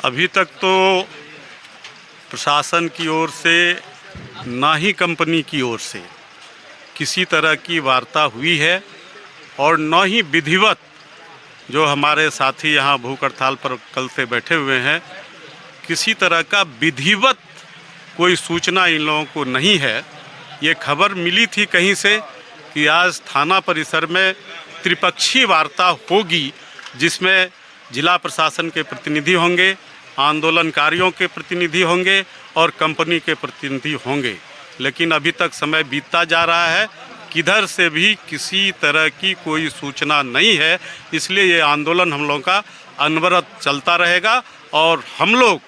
अभी तक तो प्रशासन की ओर से ना ही कंपनी की ओर से किसी तरह की वार्ता हुई है और न ही विधिवत जो हमारे साथी यहाँ भूख हड़ताल पर कल से बैठे हुए हैं, किसी तरह का विधिवत कोई सूचना इन लोगों को नहीं है। ये खबर मिली थी कहीं से कि आज थाना परिसर में त्रिपक्षीय वार्ता होगी, जिसमें जिला प्रशासन के प्रतिनिधि होंगे, आंदोलनकारियों के प्रतिनिधि होंगे और कंपनी के प्रतिनिधि होंगे। लेकिन अभी तक समय बीतता जा रहा है, किधर से भी किसी तरह की कोई सूचना नहीं है। इसलिए ये आंदोलन हम लोगों का अनवरत चलता रहेगा और हम लोग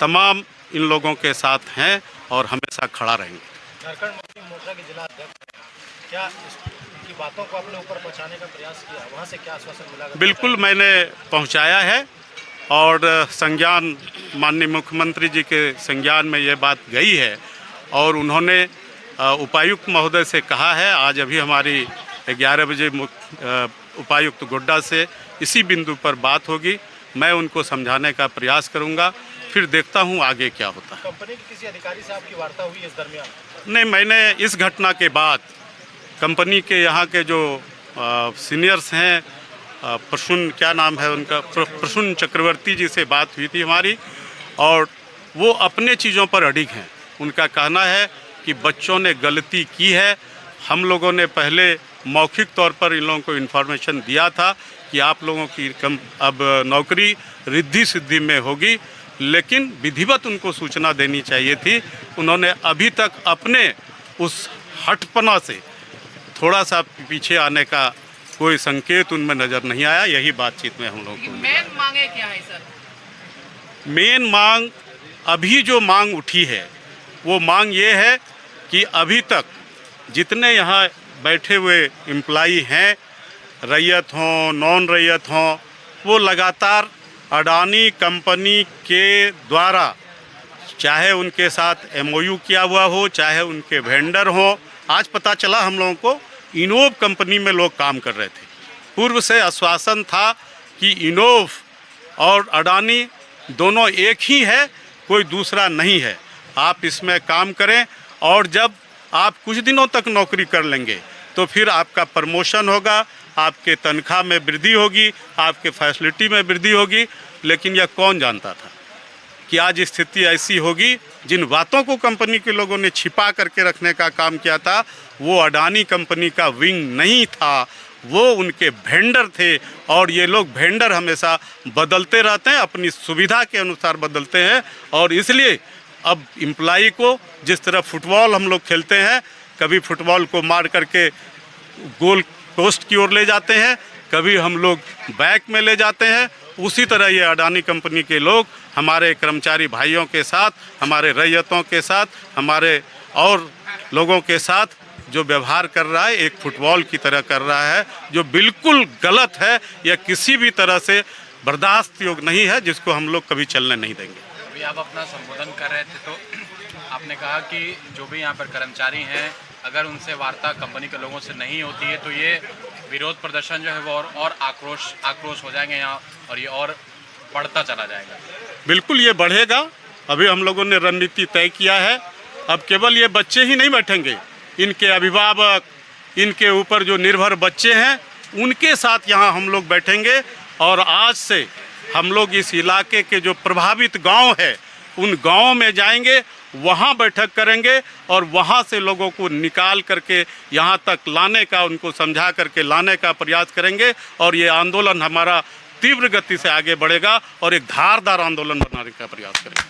तमाम इन लोगों के साथ हैं और हमेशा खड़ा रहेंगे। झारखंड मुक्ति मोर्चा के जिला अध्यक्ष हैं, क्या इसकी बातों को अपने ऊपर पहुंचाने का प्रयास किया? वहां से क्या आश्वासन मिला? बिल्कुल मैंने पहुंचाया है और संज्ञान माननीय मुख्यमंत्री जी के संज्ञान में ये बात गई है और उन्होंने उपायुक्त महोदय से कहा है। आज अभी हमारी 11 बजे उपायुक्त गोड्डा से इसी बिंदु पर बात होगी। मैं उनको समझाने का प्रयास करूंगा, फिर देखता हूं आगे क्या होता है। कंपनी के किसी अधिकारी से आपकी वार्ता हुई इस दरमियान? नहीं, मैंने इस घटना के बाद कंपनी के यहाँ के जो सीनियर्स हैं, प्रसून क्या नाम है उनका, प्रसून चक्रवर्ती जी से बात हुई थी हमारी और वो अपने चीज़ों पर अडिग हैं। उनका कहना है कि बच्चों ने गलती की है। हम लोगों ने पहले मौखिक तौर पर इन लोगों को इन्फॉर्मेशन दिया था कि आप लोगों की अब नौकरी रिद्धि सिद्धि में होगी, लेकिन विधिवत उनको सूचना देनी चाहिए थी। उन्होंने अभी तक अपने उस हठपना से थोड़ा सा पीछे आने का कोई संकेत उनमें नज़र नहीं आया। यही बातचीत में हम लोगों को मेन मांगे क्या है सर? मेन मांग, अभी जो मांग उठी है वो मांग ये है कि अभी तक जितने यहाँ बैठे हुए एम्प्लॉई हैं, रैयत हों नॉन रैयत हों, वो लगातार अडानी कंपनी के द्वारा, चाहे उनके साथ MOU किया हुआ हो, चाहे उनके वेंडर हों। आज पता चला हम लोगों को इनोव कंपनी में लोग काम कर रहे थे। पूर्व से आश्वासन था कि इनोव और अडानी दोनों एक ही है, कोई दूसरा नहीं है। आप इसमें काम करें और जब आप कुछ दिनों तक नौकरी कर लेंगे तो फिर आपका प्रमोशन होगा, आपके तनख्वाह में वृद्धि होगी, आपके फैसिलिटी में वृद्धि होगी। लेकिन यह कौन जानता था कि आज स्थिति ऐसी होगी। जिन बातों को कंपनी के लोगों ने छिपा करके रखने का काम किया था, वो अडानी कंपनी का विंग नहीं था, वो उनके वेंडर थे। और ये लोग वेंडर हमेशा बदलते रहते हैं, अपनी सुविधा के अनुसार बदलते हैं। और इसलिए अब एम्प्लॉई को जिस तरह फुटबॉल हम लोग खेलते हैं, कभी फुटबॉल को मार करके गोल पोस्ट की ओर ले जाते हैं, कभी हम लोग बैक में ले जाते हैं, उसी तरह ये अडानी कंपनी के लोग हमारे कर्मचारी भाइयों के साथ, हमारे रैयतों के साथ, हमारे और लोगों के साथ जो व्यवहार कर रहा है, एक फुटबॉल की तरह कर रहा है, जो बिल्कुल गलत है। यह किसी भी तरह से बर्दाश्त योग्य नहीं है, जिसको हम लोग कभी चलने नहीं देंगे। अभी आप अपना संबोधन कर रहे थे तो आपने कहा कि जो भी यहाँ पर कर्मचारी हैं, अगर उनसे वार्ता कंपनी के लोगों से नहीं होती है तो ये विरोध प्रदर्शन जो है वो और आक्रोश हो जाएंगे यहाँ, और ये और बढ़ता चला जाएगा। बिल्कुल ये बढ़ेगा। अभी हम लोगों ने रणनीति तय किया है। अब केवल ये बच्चे ही नहीं बैठेंगे, इनके अभिभावक, इनके ऊपर जो निर्भर बच्चे हैं, उनके साथ यहाँ हम लोग बैठेंगे। और आज से हम लोग इस इलाके के जो प्रभावित गांव है, उन गांवों में जाएंगे, वहां बैठक करेंगे और वहां से लोगों को निकाल करके यहां तक लाने का, उनको समझा करके लाने का प्रयास करेंगे। और ये आंदोलन हमारा तीव्र गति से आगे बढ़ेगा और एक धारदार आंदोलन बनाने का प्रयास करेंगे।